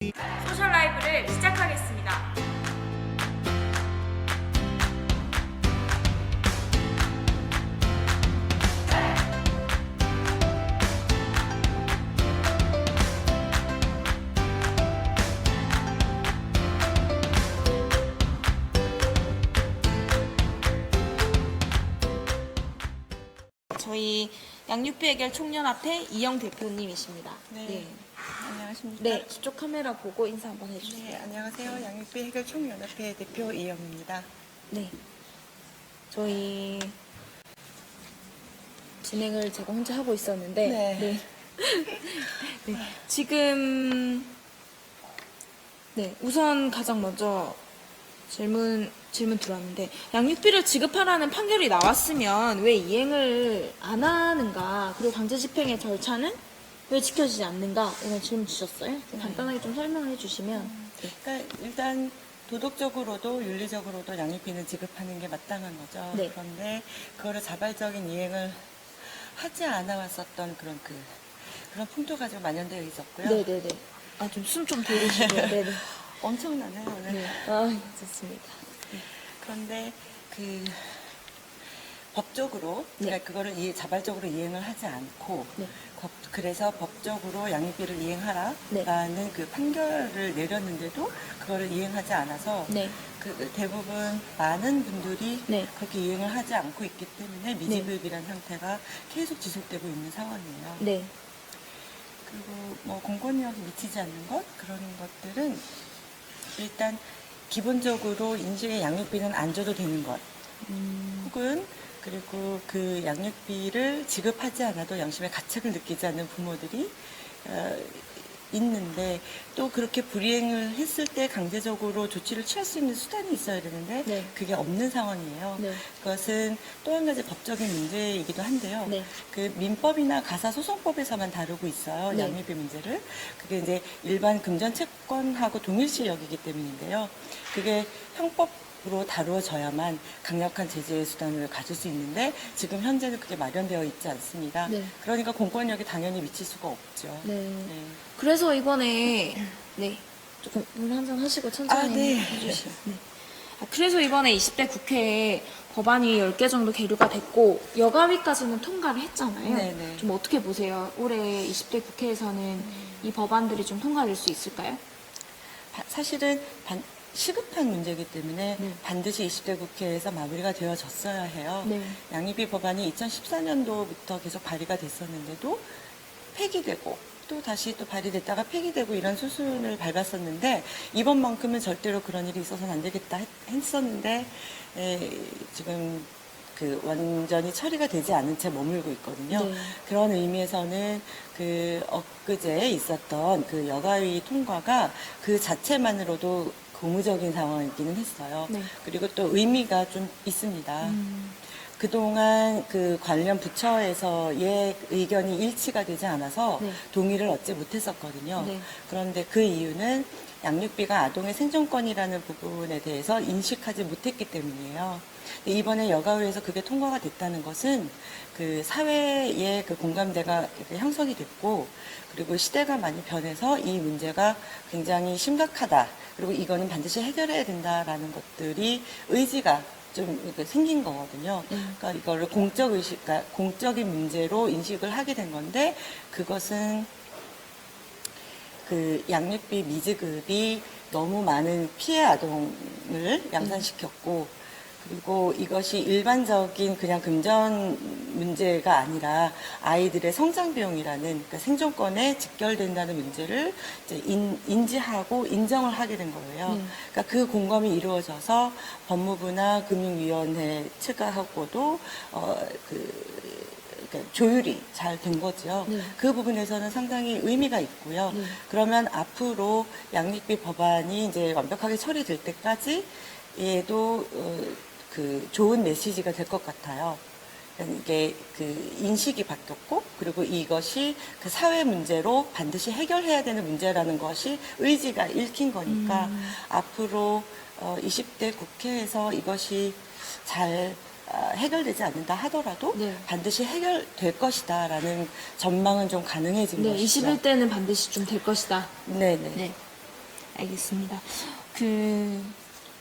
소셜 라이브를 시작하겠습니다. 저희 양육비 해결 총연합회 이영 대표님이십니다. 네. 안녕하십니까. 네, 저쪽 카메라 보고 인사 한번 해주세요. 네, 안녕하세요. 양육비 해결 총연합회 대표 이영입니다. 네. 저희 진행을 제가 혼자 하고 있었는데, 네. 네. 지금, 네, 우선 가장 먼저 질문 들어왔는데, 양육비를 지급하라는 판결이 나왔으면 왜 이행을 안 하는가, 그리고 강제 집행의 절차는 왜 지켜지지 않는가, 이런 질문 주셨어요. 좀 간단하게 좀 설명을 해주시면. 네. 그러니까 일단 도덕적으로도 윤리적으로도 양육비는 지급하는 게 마땅한 거죠. 네. 그런데 그거를 자발적인 이행을 하지 않아 왔었던 그런 풍토가 좀 만연되어 있었고요. 네네네. 아, 좀 숨 좀 돌리시고. 네네. 엄청나네요, 오늘. 네. 아, 좋습니다. 그런데 법적으로 네. 그러니까 그거를 자발적으로 이행을 하지 않고 네. 그래서 법적으로 양육비를 이행하라라는 네. 그 판결을 내렸는데도 그거를 이행하지 않아서 네. 대부분 많은 분들이 네. 그렇게 이행을 하지 않고 있기 때문에 미지급이라는 상태가 계속 지속되고 있는 상황이에요. 네. 그리고 뭐 공권력이 미치지 않는 것 그런 것들은 일단 기본적으로 인식의 양육비는 안 줘도 되는 것 혹은 그리고 그 양육비를 지급하지 않아도 양심의 가책을 느끼지 않는 부모들이 있는데 또 그렇게 불이행을 했을 때 강제적으로 조치를 취할 수 있는 수단이 있어야 되는데 네. 그게 없는 상황이에요. 네. 그것은 또 한 가지 법적인 문제이기도 한데요. 네. 그 민법이나 가사소송법에서만 다루고 있어요. 네. 양육비 문제를. 그게 이제 일반 금전채권하고 동일시 여기기 때문인데요. 그게 형법으로 다루어져야만 강력한 제재 수단을 가질 수 있는데 지금 현재는 그게 마련되어 있지 않습니다. 네. 그러니까 공권력이 당연히 미칠 수가 없죠. 네. 네. 그래서 이번에, 네. 조금 물 한 잔 하시고 천천히 네. 해주시죠. 네. 그래서 이번에 20대 국회에 법안이 10개 정도 계류가 됐고, 여가위까지는 통과를 했잖아요. 네네. 좀 어떻게 보세요? 올해 20대 국회에서는 이 법안들이 좀 통과될 수 있을까요? 사실은 시급한 문제이기 때문에 네. 반드시 20대 국회에서 마무리가 되어졌어야 해요. 네. 양육비 법안이 2014년도부터 계속 발의가 됐었는데도 폐기되고 또 다시 또 발의됐다가 폐기되고 이런 수순을 밟았었는데 이번만큼은 절대로 그런 일이 있어서는 안 되겠다 했었는데 지금 완전히 처리가 되지 않은 채 머물고 있거든요. 네. 그런 의미에서는 엊그제 있었던 그 여가위 통과가 그 자체만으로도 고무적인 상황이기는 했어요. 네. 그리고 또 의미가 좀 있습니다. 그동안 그 관련 부처에서의 의견이 일치가 되지 않아서 네. 동의를 얻지 못했었거든요. 네. 그런데 그 이유는 양육비가 아동의 생존권이라는 부분에 대해서 인식하지 못했기 때문이에요. 근데 이번에 여가위에서 그게 통과가 됐다는 것은 그 사회의 그 공감대가 형성이 됐고 그리고 시대가 많이 변해서 이 문제가 굉장히 심각하다. 그리고 이거는 반드시 해결해야 된다라는 것들이 의지가 좀 이렇게 생긴 거거든요. 그러니까 이거를 공적 의식, 그러니까 공적인 문제로 인식을 하게 된 건데 그것은 그 양육비 미지급이 너무 많은 피해 아동을 양산시켰고 그리고 이것이 일반적인 그냥 금전 문제가 아니라 아이들의 성장 비용이라는 그러니까 생존권에 직결된다는 문제를 이제 인지하고 인정을 하게 된 거예요. 그러니까 그 공감이 이루어져서 법무부나 금융위원회 측하고도 그러니까 조율이 잘 된 거죠. 네. 그 부분에서는 상당히 의미가 있고요. 네. 그러면 앞으로 양육비 법안이 이제 완벽하게 처리될 때까지 얘도 좋은 메시지가 될 것 같아요. 이게 인식이 바뀌었고 그리고 이것이 그 사회 문제로 반드시 해결해야 되는 문제라는 것이 의지가 읽힌 거니까 앞으로 20대 국회에서 이것이 잘 해결되지 않는다 하더라도 네. 반드시 해결될 것이다라는 전망은 좀 가능해진 네, 것이죠. 21대는 반드시 좀 될 것이다. 네네. 네. 알겠습니다.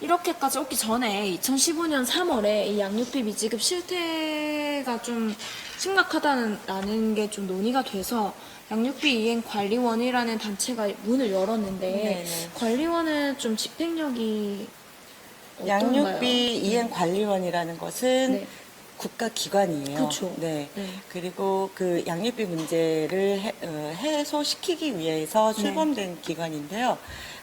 이렇게까지 오기 전에 2015년 3월에 이 양육비 미지급 실태가 좀 심각하다는 게 좀 논의가 돼서 양육비 이행 관리원이라는 단체가 문을 열었는데 네네. 관리원은 좀 집행력이 어떤가요? 양육비 이행 관리원이라는 것은 네. 국가기관이에요. 그쵸. 네. 네. 그리고 그 양육비 문제를 해소시키기 위해서 네. 출범된 기관인데요.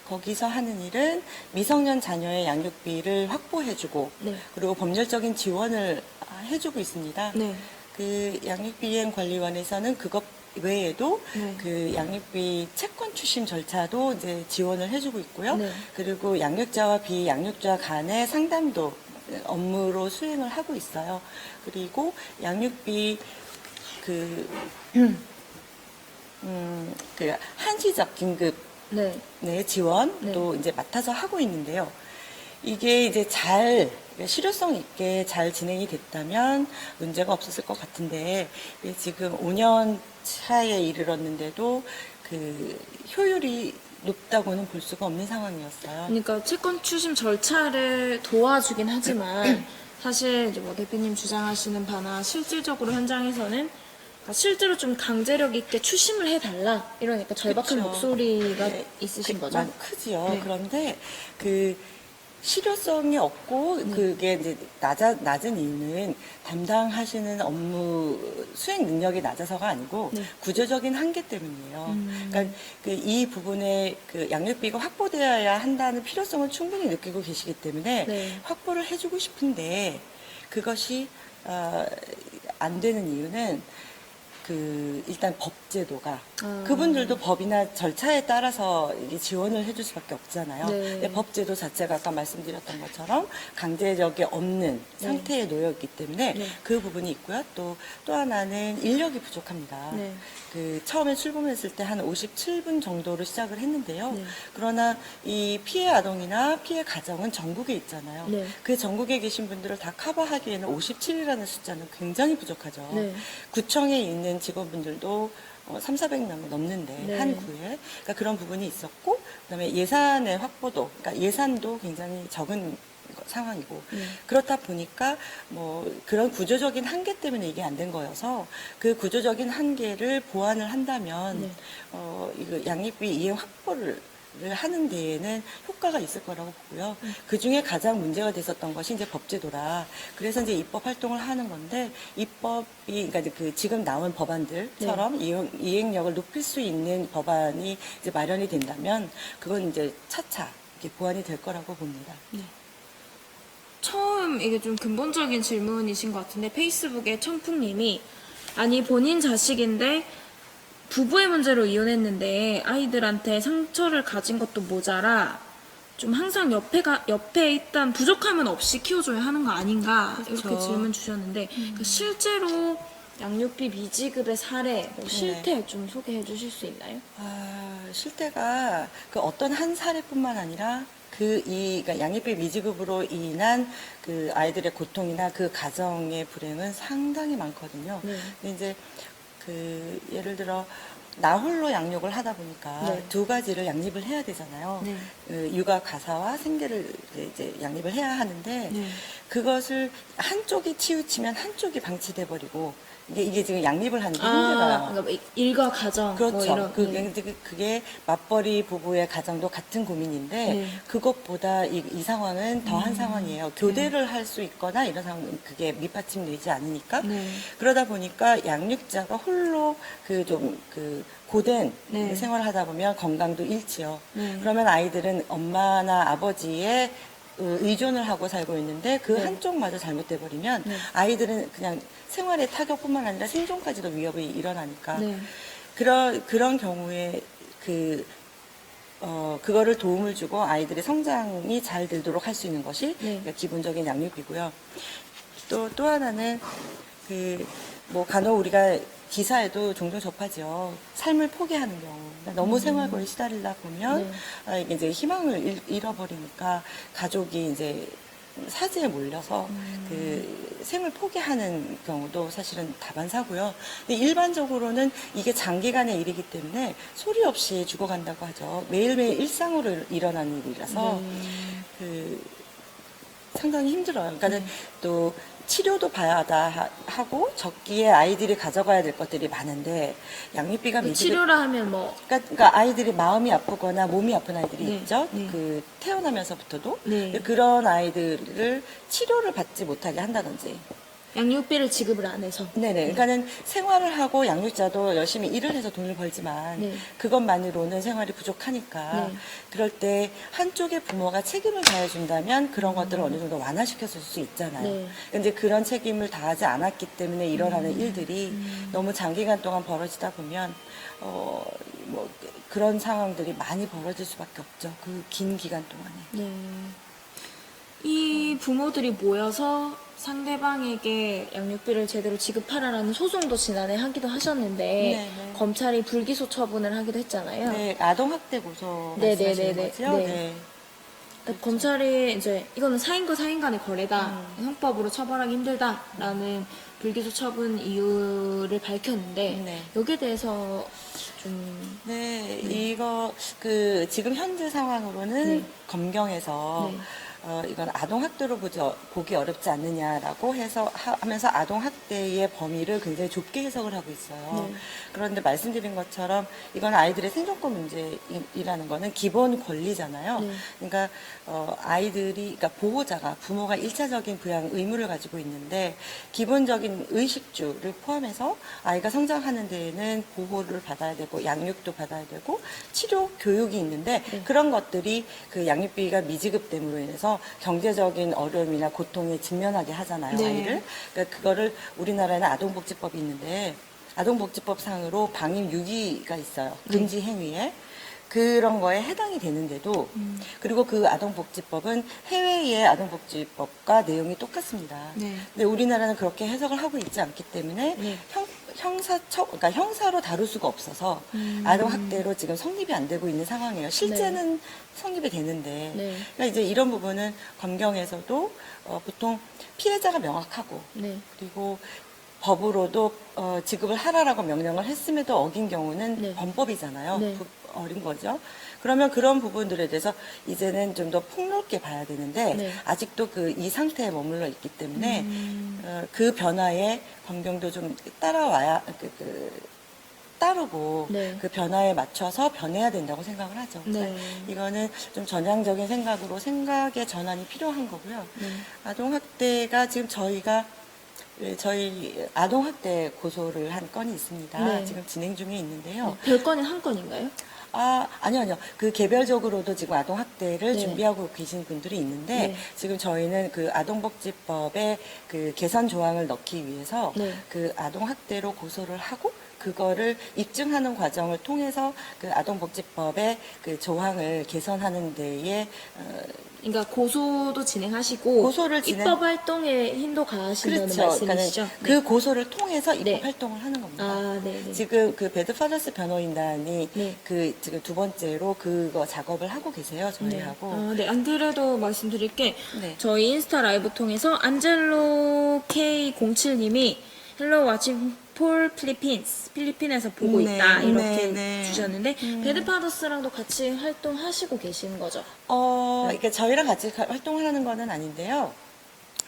거기서 하는 일은 미성년 자녀의 양육비를 확보해주고 네. 그리고 법률적인 지원을 해주고 있습니다. 네. 그 양육비 이행 관리원에서는 그것 외에도 네. 그 양육비 채권 추심 절차도 이제 지원을 해주고 있고요. 네. 그리고 양육자와 비양육자 간의 상담도 업무로 수행을 하고 있어요. 그리고 양육비 그 한시적 긴급 네. 지원도 네. 이제 맡아서 하고 있는데요. 이게 이제 실효성 있게 잘 진행이 됐다면 문제가 없었을 것 같은데, 이게 지금 5년 차에 이르렀는데도 그 효율이 높다고는 볼 수가 없는 상황이었어요. 그러니까 채권 추심 절차를 도와주긴 하지만 사실 이제 뭐 대표님 주장하시는 바나 실질적으로 현장에서는 실제로 좀 강제력 있게 추심을 해달라 이러니까 절박한 그쵸. 목소리가 네, 있으신 거죠? 많이 크지요. 네. 그런데 그 실효성이 없고 네. 그게 이제 낮은 이유는 담당하시는 업무 수행 능력이 낮아서가 아니고 네. 구조적인 한계 때문이에요. 그러니까 이 부분에 그 양육비가 확보되어야 한다는 필요성을 충분히 느끼고 계시기 때문에 네. 확보를 해주고 싶은데 그것이 안 되는 이유는 일단 법제도가 그분들도 법이나 절차에 따라서 이게 지원을 해줄 수밖에 없잖아요. 네. 근데 법제도 자체가 아까 말씀드렸던 것처럼 강제력이 없는 상태에 놓여 있기 때문에 네. 그 부분이 있고요. 또 하나는 인력이 부족합니다. 네. 처음에 출범했을 때 한 57분 정도로 시작을 했는데요. 네. 그러나 이 피해 아동이나 피해 가정은 전국에 있잖아요. 네. 그 전국에 계신 분들을 다 커버하기에는 57이라는 숫자는 굉장히 부족하죠. 네. 구청에 있는 직원분들도 3,400명 넘는데 네. 한 구에 그러니까 그런 부분이 있었고 그다음에 예산의 확보도 그러니까 예산도 굉장히 적은 상황이고 그렇다 보니까 뭐 그런 구조적인 한계 때문에 이게 안 된 거여서 그 구조적인 한계를 보완을 한다면 네. 이거 양육비 이행 확보를 하는 데에는 효과가 있을 거라고 보고요. 그 중에 가장 문제가 됐었던 것이 이제 법제도라. 그래서 이제 입법 활동을 하는 건데 입법이 그러니까 그 지금 나온 법안들처럼 이행력을 높일 수 있는 법안이 이제 마련이 된다면 그건 이제 차차 이렇게 보완이 될 거라고 봅니다. 처음 이게 좀 근본적인 질문이신 것 같은데 페이스북에 청풍님이 아니 본인 자식인데 부부의 문제로 이혼했는데 아이들한테 상처를 가진 것도 모자라 좀 항상 옆에 일단 부족함은 없이 키워줘야 하는 거 아닌가 그렇죠. 이렇게 질문 주셨는데 그 실제로 양육비 미지급의 사례, 뭐 실태 좀 소개해 주실 수 있나요? 실태가 그 어떤 한 사례뿐만 아니라 그러니까 양육비 미지급으로 인한 그 아이들의 고통이나 그 가정의 불행은 상당히 많거든요. 네. 근데 이제 예를 들어 나 홀로 양육을 하다 보니까 네. 두 가지를 양립을 해야 되잖아요. 네. 육아 가사와 생계를 이제 양립을 해야 하는데 네. 그것을 한쪽이 치우치면 한쪽이 방치돼 버리고 이게 지금 양립을 하는 게 힘들어요. 그러니까 뭐 일과 가정 그렇죠. 뭐 이런 그게 맞벌이 부부의 가정도 같은 고민인데 네. 그것보다 이 상황은 더한 상황이에요. 교대를 할 수 있거나 이런 상황은 그게 밑받침되지 않으니까 네. 그러다 보니까 양육자가 홀로 고된 네. 생활을 하다 보면 건강도 잃지요. 네. 그러면 아이들은 엄마나 아버지의 의존을 하고 살고 있는데 그 네. 한쪽마저 잘못돼 버리면 네. 아이들은 그냥 생활의 타격뿐만 아니라 생존까지도 위협이 일어나니까 네. 그런 경우에 그거를 도움을 주고 아이들의 성장이 잘 되도록 할 수 있는 것이 네. 기본적인 양육이고요. 또 하나는 뭐 간혹 우리가 기사에도 종종 접하죠. 삶을 포기하는 경우. 그러니까 너무 생활고에 시달리다 보면 네. 이게 이제 희망을 잃어버리니까 가족이 이제 사지에 몰려서 그 생을 포기하는 경우도 사실은 다반사고요. 근데 일반적으로는 이게 장기간의 일이기 때문에 소리 없이 죽어간다고 하죠. 매일매일 일상으로 일어나는 일이라서 그 상당히 힘들어요. 그러니까 또 치료도 봐야 하고 적기에 아이들이 가져가야 될 것들이 많은데 양육비가 그 미지급 치료라 하면 뭐 그러니까 아이들이 마음이 아프거나 몸이 아픈 아이들이 네, 있죠. 네. 그 태어나면서부터도 네. 그런 아이들을 치료를 받지 못하게 한다든지. 양육비를 지급을 안 해서. 네네. 그러니까는 생활을 하고 양육자도 열심히 일을 해서 돈을 벌지만 네. 그것만으로는 생활이 부족하니까 네. 그럴 때 한쪽의 부모가 책임을 다해준다면 그런 것들을 어느 정도 완화시켜 줄 수 있잖아요. 네. 근데 그런 책임을 다하지 않았기 때문에 일어나는 일들이 너무 장기간 동안 벌어지다 보면 뭐 그런 상황들이 많이 벌어질 수밖에 없죠. 그 긴 기간 동안에. 네. 이 부모들이 모여서 상대방에게 양육비를 제대로 지급하라라는 소송도 지난해 하기도 하셨는데 네. 검찰이 불기소 처분을 하기도 했잖아요. 네, 아동학대 고소 네, 말씀하시는 네, 네, 거죠? 네. 그러니까 검찰이 이제 이거는 사인과 사인 간의 거래다, 형법으로 처벌하기 힘들다라는 불기소 처분 이유를 밝혔는데 네. 여기에 대해서 좀 네, 이거 그 지금 현재 상황으로는 네. 검경에서 네. 이건 아동학대로 보기 어렵지 않느냐라고 해서 하면서 아동학대의 범위를 굉장히 좁게 해석을 하고 있어요. 네. 그런데 말씀드린 것처럼 이건 아이들의 생존권 문제이라는 거는 기본 권리잖아요. 네. 그러니까 그러니까 보호자가 부모가 일차적인 부양 의무를 가지고 있는데 기본적인 의식주를 포함해서 아이가 성장하는 데에는 보호를 받아야 되고 양육도 받아야 되고 치료 교육이 있는데 네. 그런 것들이 그 양육비가 미지급됨으로 인해서 경제적인 어려움이나 고통에 직면하게 하잖아요, 네. 아이를. 그러니까 그거를 우리나라에는 아동복지법이 있는데 아동복지법상으로 방임 유기가 있어요. 금지 행위에. 그런 거에 해당이 되는데도 그리고 그 아동복지법은 해외의 아동복지법과 내용이 똑같습니다. 네. 근데 우리나라는 그렇게 해석을 하고 있지 않기 때문에 네. 그러니까 형사로 다룰 수가 없어서 아동학대로 지금 성립이 안 되고 있는 상황이에요. 실제는 성립이 되는데. 네. 그러니까 이제 이런 부분은 검경에서도 보통 피해자가 명확하고 네. 그리고 법으로도 지급을 하라라고 명령을 했음에도 어긴 경우는 네. 범법이잖아요. 네. 어린 거죠. 그러면 그런 부분들에 대해서 이제는 좀 더 폭넓게 봐야 되는데 네. 아직도 이 상태에 머물러 있기 때문에 그 변화에 검경도 좀 따라와야 따르고 네. 그 변화에 맞춰서 변해야 된다고 생각을 하죠. 네. 이거는 좀 전향적인 생각으로 생각의 전환이 필요한 거고요. 네. 아동학대가 지금 저희 아동학대 고소를 한 건이 있습니다. 네. 지금 진행 중에 있는데요. 별건이 한 건인가요? 아니요. 그 개별적으로도 지금 아동학대를 네. 준비하고 계신 분들이 있는데, 네. 지금 저희는 그 아동복지법에 그 개선 조항을 넣기 위해서 네. 그 아동학대로 고소를 하고, 그거를 입증하는 과정을 통해서 그 아동복지법의 그 조항을 개선하는 데에 그러니까 고소도 진행하시고 고소를 입법 활동에 힘도 가하신다는 그렇죠. 말씀이시죠? 그러니까 그 고소를 통해서 입법 네. 활동을 하는 겁니다. 아, 네, 네. 지금 그 배드파더스 변호인단이 네. 그 지금 두 번째로 그거 작업을 하고 계세요. 저희하고. 네, 안 그래도 말씀드릴 게 네. 저희 인스타 라이브 통해서 안젤로 K07님이 헬로 와칭 폴 필리핀에서 보고 네, 있다 이렇게 네, 네. 주셨는데 배드파더스랑도 같이 활동하시고 계시는 거죠? 그러니까 저희랑 같이 활동을 하는 거는 아닌데요.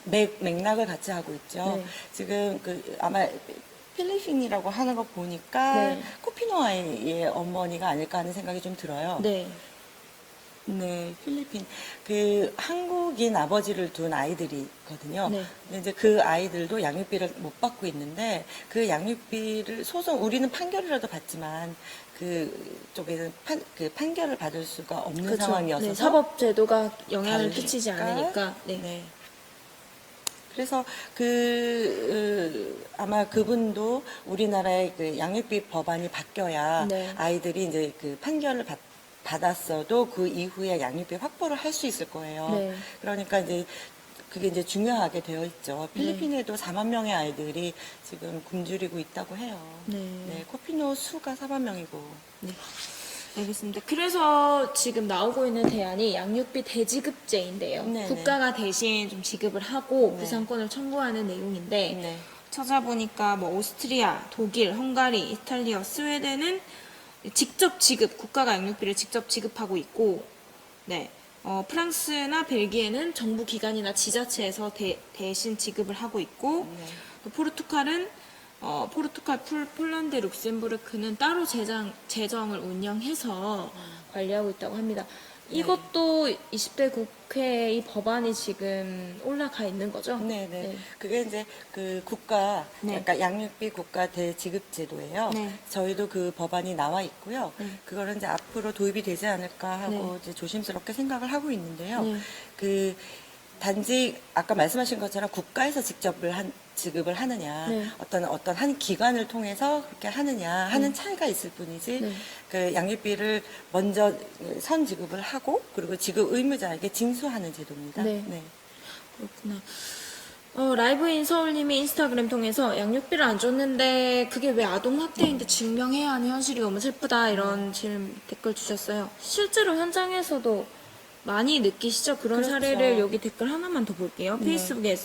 맥락을 같이 하고 있죠. 네. 지금 아마 필리핀이라고 하는 거 보니까 네. 코피노아의 어머니가 아닐까 하는 생각이 좀 들어요. 네. 네, 필리핀. 그 한국인 아버지를 둔 아이들이 있거든요. 네. 근데 이제 그 아이들도 양육비를 못 받고 있는데 그 양육비를 우리는 판결이라도 받지만 그쪽에는 판결을 받을 수가 없는 그렇죠. 상황이어서 네, 사법제도가 영향을 다르니까. 끼치지 않으니까. 네. 네. 그래서 아마 그분도 우리나라의 그 양육비 법안이 바뀌어야 네. 아이들이 이제 그 판결을 받았어도 그 이후에 양육비 확보를 할 수 있을 거예요. 네. 그러니까 이제 그게 이제 중요하게 되어 있죠. 필리핀에도 4만 명의 아이들이 지금 굶주리고 있다고 해요. 네. 코피노 수가 4만 명이고. 네. 알겠습니다. 그래서 지금 나오고 있는 대안이 양육비 대지급제인데요. 네네. 국가가 대신 좀 지급을 하고 네. 부상권을 청구하는 내용인데 네. 찾아보니까 뭐 오스트리아, 독일, 헝가리, 이탈리아, 스웨덴은 직접 지급, 국가가 양육비를 직접 지급하고 있고, 네. 프랑스나 벨기에는 정부 기관이나 지자체에서 대신 지급을 하고 있고, 네. 또 포르투갈은 포르투갈, 폴란드, 룩셈부르크는 따로 재정을 운영해서 관리하고 있다고 합니다. 네. 이것도 20대 국회 이 법안이 지금 올라가 있는 거죠? 네네. 네. 그게 이제 그 국가, 네. 그러니까 양육비 국가 대지급제도예요. 네. 저희도 그 법안이 나와 있고요. 네. 그거는 이제 앞으로 도입이 되지 않을까 하고 네. 이제 조심스럽게 생각을 하고 있는데요. 네. 그 단지 아까 말씀하신 것처럼 국가에서 지급을 하느냐, 네. 어떤 한 기관을 통해서 그렇게 하느냐 하는 차이가 있을 뿐이지, 네. 그 양육비를 먼저 선 지급을 하고 그리고 지급 의무자에게 징수하는 제도입니다. 네. 그렇구나. 라이브인 서울님이 인스타그램 통해서 양육비를 안 줬는데 그게 왜 아동학대인데 증명해야 하는 현실이 너무 슬프다 이런 댓글 주셨어요. 실제로 현장에서도 많이 느끼시죠? 그런 그렇죠. 사례를 여기 댓글 하나만 더 볼게요. 네. 페이스북에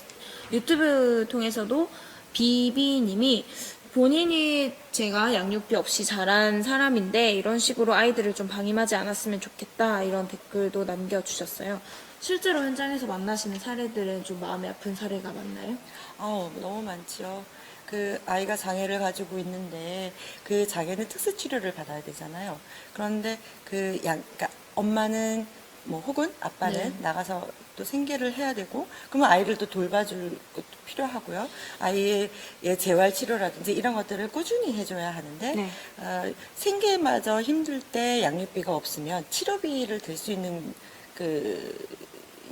유튜브 통해서도 비비님이 본인이 제가 양육비 없이 자란 사람인데 이런 식으로 아이들을 좀 방임하지 않았으면 좋겠다 이런 댓글도 남겨주셨어요. 실제로 현장에서 만나시는 사례들은 좀 마음이 아픈 사례가 많나요? 너무 많죠. 그 아이가 장애를 가지고 있는데 그 장애는 특수 치료를 받아야 되잖아요. 그런데 그러니까 엄마는 뭐 혹은 아빠는 네. 나가서 또 생계를 해야 되고 그러면 아이를 또 돌봐줄 것도 필요하고요. 아이의 재활 치료라든지 이런 것들을 꾸준히 해줘야 하는데 네. 생계마저 힘들 때 양육비가 없으면 치료비를 들 수 있는 그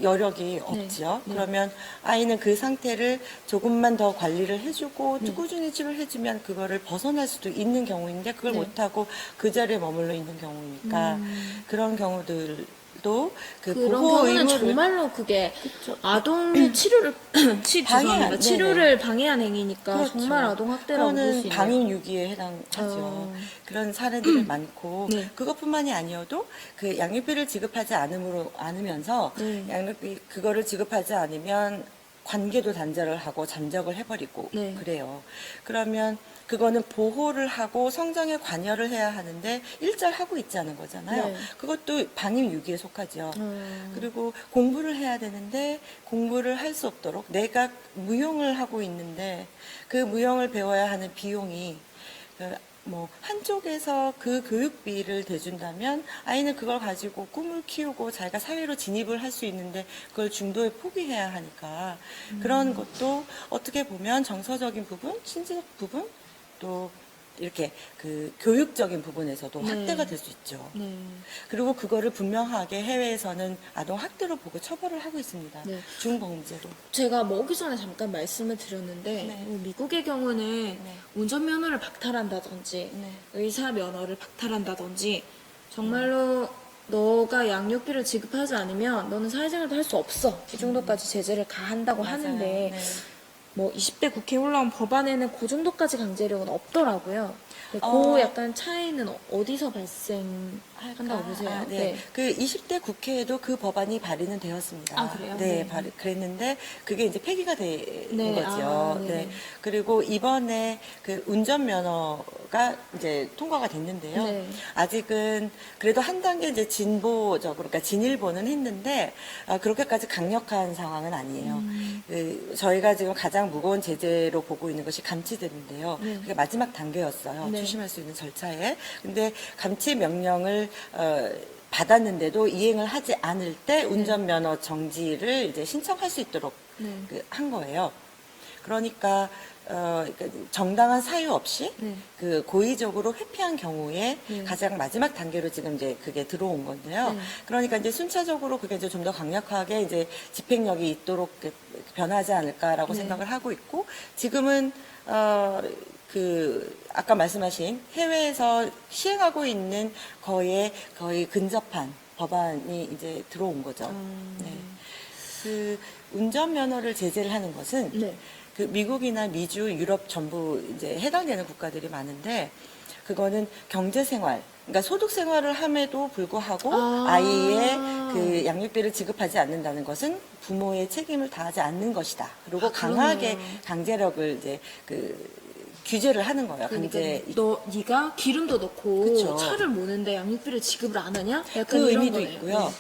여력이 없죠. 네. 그러면 아이는 그 상태를 조금만 더 관리를 해주고 네. 꾸준히 치료를 해주면 그거를 벗어날 수도 있는 경우인데 그걸 네. 못하고 그 자리에 머물러 있는 경우니까 그런 경우들도 그 그런 보호 경우는 의무를 정말로 그게 아동의 치료를 죄송합니다. 네네. 치료를 방해한 행위니까 그렇죠. 정말 아동학대라고 볼 수 그거는 있네요. 방임유기에 해당하죠. 그런 사례들이 많고 네. 그것뿐만이 아니어도 그 양육비를 지급하지 않으면서 네. 양육비 그거를 지급하지 않으면 관계도 단절을 하고 잠적을 해버리고 네. 그래요. 그러면 그거는 보호를 하고 성장에 관여를 해야 하는데 일절 하고 있지 않은 거잖아요. 네. 그것도 방임유기에 속하죠. 그리고 공부를 해야 되는데 공부를 할 수 없도록 내가 무용을 하고 있는데 그 무용을 배워야 하는 비용이 뭐 한쪽에서 그 교육비를 대준다면 아이는 그걸 가지고 꿈을 키우고 자기가 사회로 진입을 할 수 있는데 그걸 중도에 포기해야 하니까 그런 것도 어떻게 보면 정서적인 부분, 신체적 부분 또 이렇게 그 교육적인 부분에서도 네. 학대가 될 수 있죠. 네. 그리고 그거를 분명하게 해외에서는 아동 학대로 보고 처벌을 하고 있습니다. 네. 중범죄로. 제가 뭐 오기 전에 잠깐 말씀을 드렸는데 네. 미국의 경우는 네. 운전면허를 박탈한다든지 네. 의사 면허를 박탈한다든지 정말로 너가 양육비를 지급하지 않으면 너는 사회생활도 할 수 없어 이 정도까지 제재를 가한다고 맞아요. 하는데 네. 뭐 20대 국회에 올라온 법안에는 그 정도까지 강제력은 없더라고요. 근데 어. 그 약간 차이는 어디서 발생한다고 보세요? 네. 그 20대 국회에도 그 법안이 발의는 되었습니다. 아, 그래요? 네, 네. 그랬는데 그게 이제 폐기가 된 네. 거죠. 아, 네. 네. 그리고 이번에 그 운전면허가 이제 통과가 됐는데요. 네. 아직은 그래도 한 단계 이제 진보적으로, 그러니까 진일보는 했는데 그렇게까지 강력한 상황은 아니에요. 저희가 지금 가장 무거운 제재로 보고 있는 것이 감치제인데요. 네. 그게 마지막 단계였어요. 네. 추심할 수 있는 절차에. 근데 감치 명령을 받았는데도 이행을 하지 않을 때 운전면허 정지를 이제 신청할 수 있도록 네. 한 거예요. 그러니까 정당한 사유 없이 네. 그 고의적으로 회피한 경우에 네. 가장 마지막 단계로 지금 이제 그게 들어온 건데요. 네. 그러니까 이제 순차적으로 그게 이제 좀 더 강력하게 이제 집행력이 있도록 변하지 않을까라고 네. 생각을 하고 있고 지금은 아까 말씀하신 해외에서 시행하고 있는 거의 근접한 법안이 이제 들어온 거죠. 네. 그 운전면허를 제재를 하는 것은 네. 그 미국이나 미주, 유럽 전부 이제 해당되는 국가들이 많은데 그거는 경제생활, 그러니까 소득 생활을 함에도 불구하고 아. 아이의 그 양육비를 지급하지 않는다는 것은 부모의 책임을 다하지 않는 것이다. 그리고 아, 강하게 그러네요. 강제력을 이제 그 규제를 하는 거예요. 강제. 그러니까 네가 기름도 넣고 그쵸. 차를 모는데 양육비를 지급을 안 하냐? 약간 그 이런 의미도 거네요. 있고요. 네.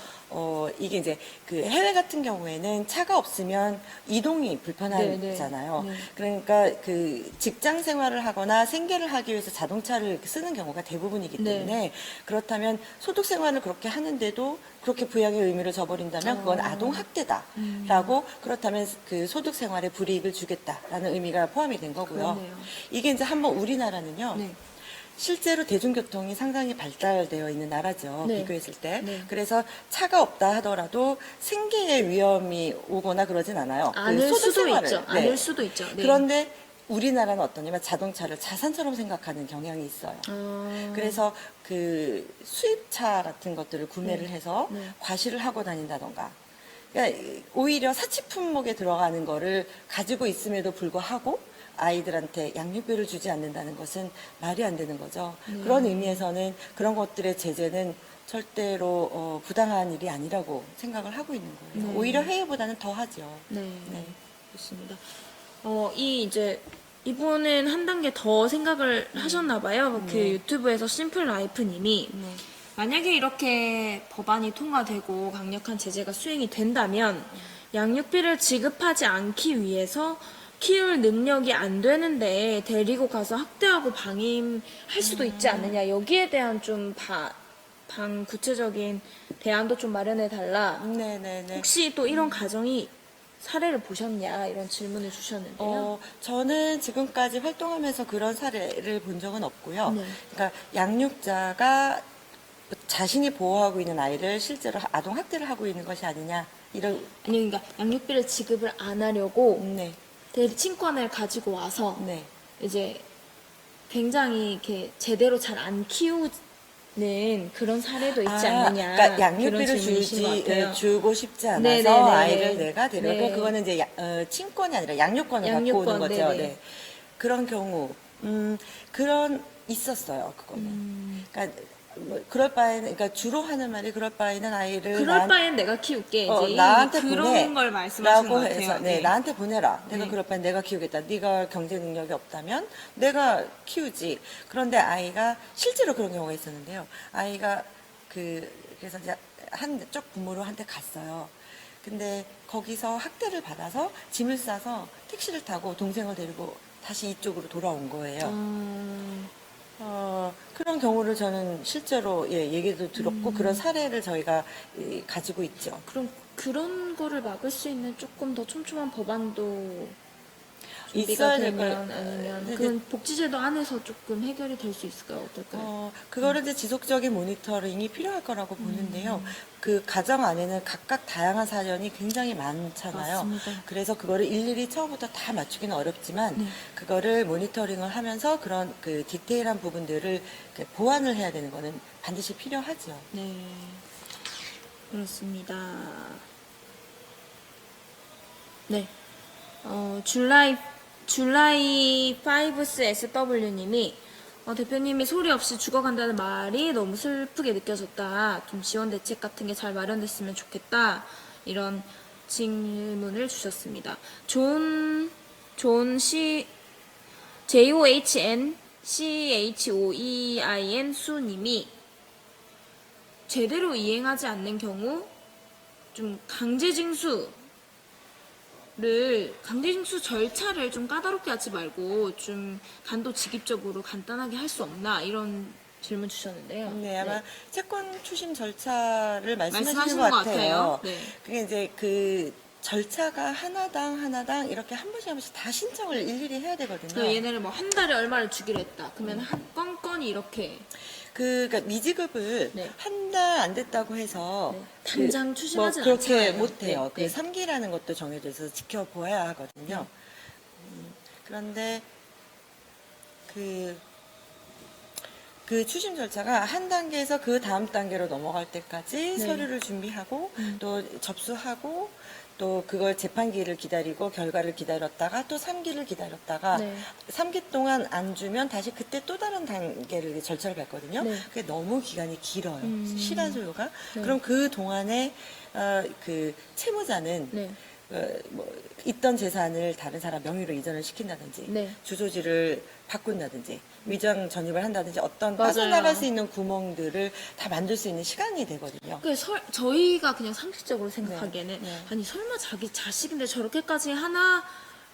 이게 이제 그 해외 같은 경우에는 차가 없으면 이동이 불편하잖아요. 네, 네. 그러니까 그 직장 생활을 하거나 생계를 하기 위해서 자동차를 쓰는 경우가 대부분이기 네. 때문에 그렇다면 소득 생활을 그렇게 하는데도 그렇게 부양의 의미를 저버린다면 그건 아동 학대다라고 그렇다면 그 소득 생활에 불이익을 주겠다라는 의미가 포함이 된 거고요. 그러네요. 이게 이제 한번 우리나라는요. 네. 실제로 대중교통이 상당히 발달되어 있는 나라죠. 네. 비교했을 때. 네. 그래서 차가 없다 하더라도 생계에 위험이 오거나 그러진 않아요. 않을 소득 수도 생활을. 있죠. 네. 않을 수도 있죠. 네. 그런데 우리나라는 어떠냐면 자동차를 자산처럼 생각하는 경향이 있어요. 그래서 그 수입차 같은 것들을 구매를 네. 해서 네. 과시를 하고 다닌다던가. 그러니까 오히려 사치 품목에 들어가는 거를 가지고 있음에도 불구하고 아이들한테 양육비를 주지 않는다는 것은 말이 안 되는 거죠. 네. 그런 의미에서는 그런 것들의 제재는 절대로 부당한 일이 아니라고 생각을 하고 있는 거예요. 네. 오히려 해외보다는 더 하죠. 네. 네. 좋습니다. 이분은 한 단계 더 생각을 하셨나 봐요. 그 네. 유튜브에서 심플 라이프님이 네. 만약에 이렇게 법안이 통과되고 강력한 제재가 수행이 된다면 양육비를 지급하지 않기 위해서 키울 능력이 안 되는데 데리고 가서 학대하고 방임할 수도 있지 않느냐. 여기에 대한 좀 구체적인 대안도 좀 마련해 달라. 네네네. 혹시 또 이런 가정이 사례를 보셨냐 이런 질문을 주셨는데요. 저는 지금까지 활동하면서 그런 사례를 본 적은 없고요. 네. 그러니까 양육자가 자신이 보호하고 있는 아이를 실제로 아동 학대를 하고 있는 것이 아니냐 이런. 아니 그러니까 양육비를 지급을 안 하려고 네. 대리친권을 가지고 와서 네. 이제 굉장히 이렇게 제대로 잘 안 키우는 그런 사례도 있지 않느냐. 그러니까 그런 양육비를 질문이신 것 같아요. 주고 싶지 않아서 네네네. 아이를 내가 데려가. 네. 그거는 이제 친권이 아니라 양육권을 갖고 양육권, 오는 거죠. 네네. 네. 그런 경우, 있었어요. 그거는. 그러니까 그럴 바에는, 그러니까 주로 하는 말이 그럴 바에는 아이를 그럴 바엔 내가 키울게. 이제 나한테 그런 보내 걸 말씀하시는 것 라고 같아요. 해서 네, 나한테 보내라. 내가 네. 그럴 바엔 내가 키우겠다. 네가 경제 능력이 없다면 내가 키우지. 그런데 아이가 실제로 그런 경우가 있었는데요. 아이가 그래서 이제 한쪽 부모로 한테 갔어요. 근데 거기서 학대를 받아서 짐을 싸서 택시를 타고 동생을 데리고 다시 이쪽으로 돌아온 거예요. 그런 경우를 저는 실제로 얘기도 들었고 그런 사례를 저희가 가지고 있죠. 그럼 그런 거를 막을 수 있는 조금 더 촘촘한 법안도 준비가 있어야 될 되면 걸- 아니면 네, 그건 복지제도 안에서 조금 해결이 될 수 있을까요? 어떨까요? 그거를 이제 지속적인 모니터링이 필요할 거라고 보는데요. 그 가정 안에는 각각 다양한 사연이 굉장히 많잖아요. 맞습니다. 그래서 그거를 일일이 처음부터 다 맞추기는 어렵지만 네. 그거를 모니터링을 하면서 그런 그 디테일한 부분들을 이렇게 보완을 해야 되는 거는 반드시 필요하죠. 네, 그렇습니다. 네, 줄라이 5스 SW님이 대표님이 소리 없이 죽어간다는 말이 너무 슬프게 느껴졌다. 좀 지원 대책 같은 게 잘 마련됐으면 좋겠다. 이런 질문을 주셨습니다. JOHNCHOEIN 수님이 제대로 이행하지 않는 경우 좀 강제징수 절차를 좀 까다롭게 하지 말고 좀 단도직입적으로 간단하게 할 수 없나 이런 질문 주셨는데요. 네, 아마 채권 추심 절차를 말씀하시는 말씀하시는 것 것 같아요. 같아요. 네. 그게 이제 그 절차가 하나당 이렇게 한 번씩 다 신청을 일일이 해야 되거든요. 그래서 얘네를 뭐 한 달에 얼마를 주기로 했다. 그러면 한 건건이 이렇게 그러니까 미지급을 네. 한 달 안 됐다고 해서 네. 당장 추심하진 그렇게 않잖아요. 못해요. 네. 그 3기라는 것도 정해져 있어서 지켜보아야 하거든요. 그런데 그 추심 절차가 한 단계에서 그 다음 단계로 넘어갈 때까지 네. 서류를 준비하고 또 접수하고 또 그걸 재판기를 기다리고 결과를 기다렸다가 또 3기를 기다렸다가 네. 3기 동안 안 주면 다시 그때 또 다른 단계를 절차를 밟거든요. 네. 그게 너무 기간이 길어요. 시간 소요가. 네. 그럼 그 동안에 그 채무자는 네. 뭐 있던 재산을 다른 사람 명의로 이전을 시킨다든지 네. 주소지를 바꾼다든지 위장 전입을 한다든지 어떤 맞아요. 빠져나갈 수 있는 구멍들을 다 만들 수 있는 시간이 되거든요. 저희가 그냥 상식적으로 생각하기에는 네. 아니 설마 자기 자식인데 저렇게까지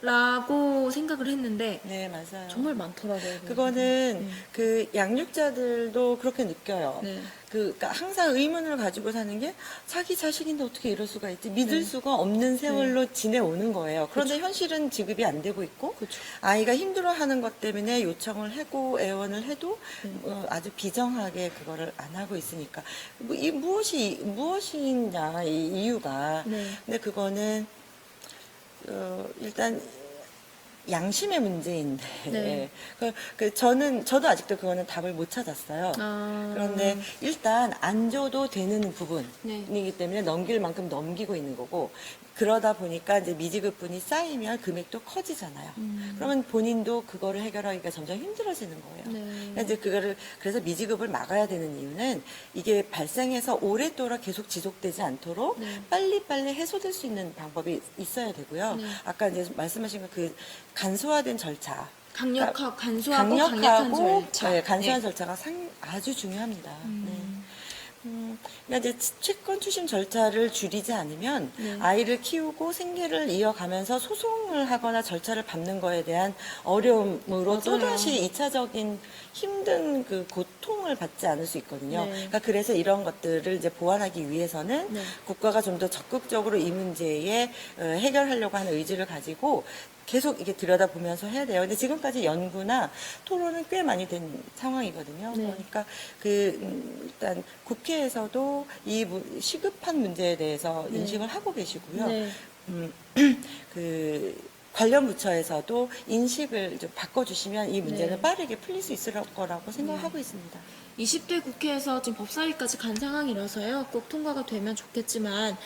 하나라고 생각을 했는데 네, 맞아요. 정말 많더라고요. 그거는 그 양육자들도 그렇게 느껴요. 네. 그러니까 항상 의문을 가지고 사는 게 자기 자식인데 어떻게 이럴 수가 있지? 믿을 수가 없는 세월로 지내오는 거예요. 그런데 현실은 지급이 안 되고 있고 그쵸. 아이가 힘들어하는 것 때문에 요청을 하고 애원을 해도 아주 비정하게 그거를 안 하고 있으니까 이 무엇이냐 이 이유가. 네. 근데 그거는 일단 양심의 문제인데 네. 저도 아직도 그거는 답을 못 찾았어요. 아. 그런데 일단 안 줘도 되는 부분이기 네. 때문에 넘길 만큼 넘기고 있는 거고 그러다 보니까 이제 미지급분이 쌓이면 금액도 커지잖아요. 그러면 본인도 그거를 해결하기가 점점 힘들어지는 거예요. 네. 그러니까 이제 그래서 미지급을 막아야 되는 이유는 이게 발생해서 오랫동안 계속 지속되지 않도록 네. 빨리빨리 해소될 수 있는 방법이 있어야 되고요. 네. 아까 이제 말씀하신 그 간소화된 절차. 간소하고 강력한 절차. 네, 간소한 네. 절차가 아주 중요합니다. 네. 그러니까 이제 채권 추심 절차를 줄이지 않으면 네. 아이를 키우고 생계를 이어가면서 소송을 하거나 절차를 밟는 거에 대한 어려움으로 맞아요. 또다시 2차적인 힘든 그 고통을 받지 않을 수 있거든요. 네. 그러니까 그래서 이런 것들을 이제 보완하기 위해서는 네. 국가가 좀 더 적극적으로 이 문제에 해결하려고 하는 의지를 가지고 계속 이게 들여다보면서 해야 돼요. 근데 지금까지 연구나 토론은 꽤 많이 된 상황이거든요. 네. 그러니까 일단 국회에서도 이 시급한 문제에 대해서 네. 인식을 하고 계시고요. 네. 그 관련 부처에서도 인식을 좀 바꿔주시면 이 문제는 네. 빠르게 풀릴 수 있을 거라고 생각하고 있습니다. 20대 국회에서 지금 법사위까지 간 상황이라서요. 꼭 통과가 되면 좋겠지만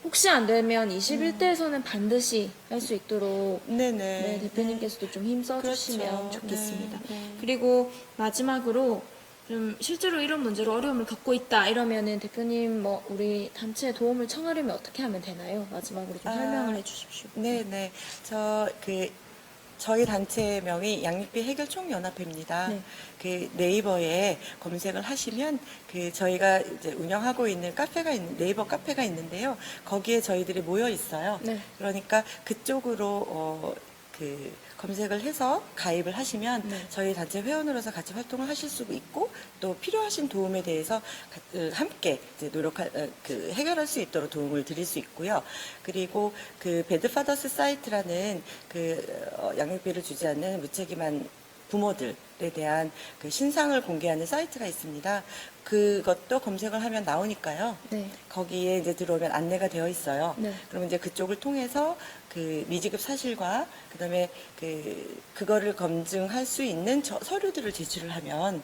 혹시 안 되면 21대에서는 반드시 할 수 있도록 네네. 네, 대표님께서도 좀 힘써주시면 그렇죠. 좋겠습니다. 네, 네. 그리고 마지막으로 좀 실제로 이런 문제로 어려움을 겪고 있다 이러면은 대표님 뭐 우리 단체에 도움을 청하려면 어떻게 하면 되나요? 마지막으로 좀 설명을 해주십시오. 네네. 저희 단체명이 양육비 해결 총연합회입니다. 네. 그 네이버에 검색을 하시면 그 저희가 이제 운영하고 있는 네이버 카페가 있는데요. 거기에 저희들이 모여 있어요. 네. 그러니까 그쪽으로 그 검색을 해서 가입을 하시면 네. 저희 단체 회원으로서 같이 활동을 하실 수 있고 또 필요하신 도움에 대해서 함께 이제 해결할 수 있도록 도움을 드릴 수 있고요. 그리고 그 배드파더스 사이트라는 양육비를 주지 않는 무책임한 부모들에 대한 그 신상을 공개하는 사이트가 있습니다. 그것도 검색을 하면 나오니까요. 네. 거기에 이제 들어오면 안내가 되어 있어요. 네. 그러면 이제 그쪽을 통해서 그 미지급 사실과 그다음에 그거를 검증할 수 있는 서류들을 제출을 하면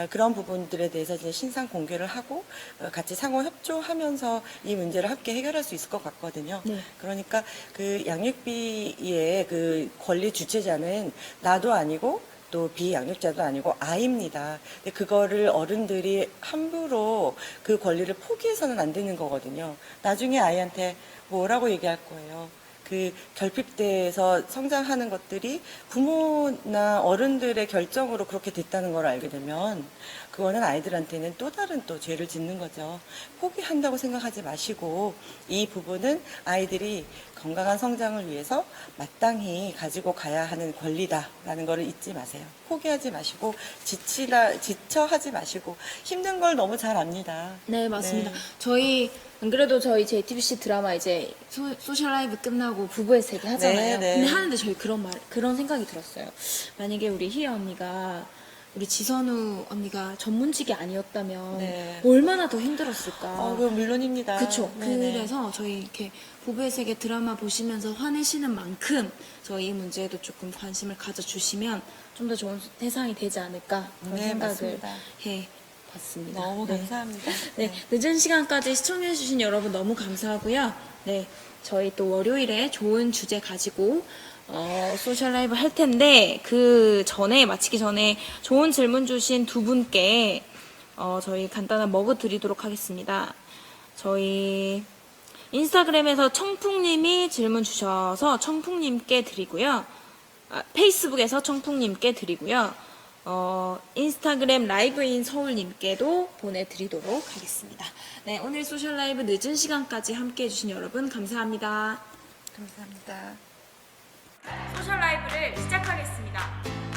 그런 부분들에 대해서 이제 신상 공개를 하고 같이 상호 협조하면서 이 문제를 함께 해결할 수 있을 것 같거든요. 네. 그러니까 그 양육비의 그 권리 주체자는 나도 아니고 또 비양육자도 아니고 아이입니다. 근데 그거를 어른들이 함부로 그 권리를 포기해서는 안 되는 거거든요. 나중에 아이한테 뭐라고 얘기할 거예요. 그 결핍대에서 성장하는 것들이 부모나 어른들의 결정으로 그렇게 됐다는 걸 알게 되면 그거는 아이들한테는 또 다른 또 죄를 짓는 거죠. 포기한다고 생각하지 마시고 이 부분은 아이들이 건강한 성장을 위해서 마땅히 가지고 가야 하는 권리다라는 거를 잊지 마세요. 포기하지 마시고 지쳐 하지 마시고 힘든 걸 너무 잘 압니다. 네, 맞습니다. 네. 안 그래도 저희 JTBC 드라마 이제 소셜 라이브 끝나고 부부의 세계 하잖아요. 네, 네. 근데 하는데 저희 그런 생각이 들었어요. 만약에 우리 희애 언니가 우리 지선우 언니가 전문직이 아니었다면 네. 얼마나 더 힘들었을까. 물론입니다. 그쵸. 네네. 그래서 저희 이렇게 부부의 세계 드라마 보시면서 화내시는 만큼 저희 이 문제에도 조금 관심을 가져주시면 좀 더 좋은 세상이 되지 않을까 그런 네, 생각을 맞습니다. 해봤습니다. 너무 네. 감사합니다. 네, 늦은 시간까지 시청해주신 여러분 너무 감사하고요. 네, 저희 또 월요일에 좋은 주제 가지고 소셜 라이브 할 텐데 그 전에 마치기 전에 좋은 질문 주신 두 분께 저희 간단한 머그 드리도록 하겠습니다. 저희 인스타그램에서 청풍님이 질문 주셔서 청풍님께 드리고요. 페이스북에서 청풍님께 드리고요. 인스타그램 라이브인 서울님께도 보내드리도록 하겠습니다. 네, 오늘 소셜 라이브 늦은 시간까지 함께 해주신 여러분 감사합니다. 감사합니다. 소셜 라이브를 시작하겠습니다.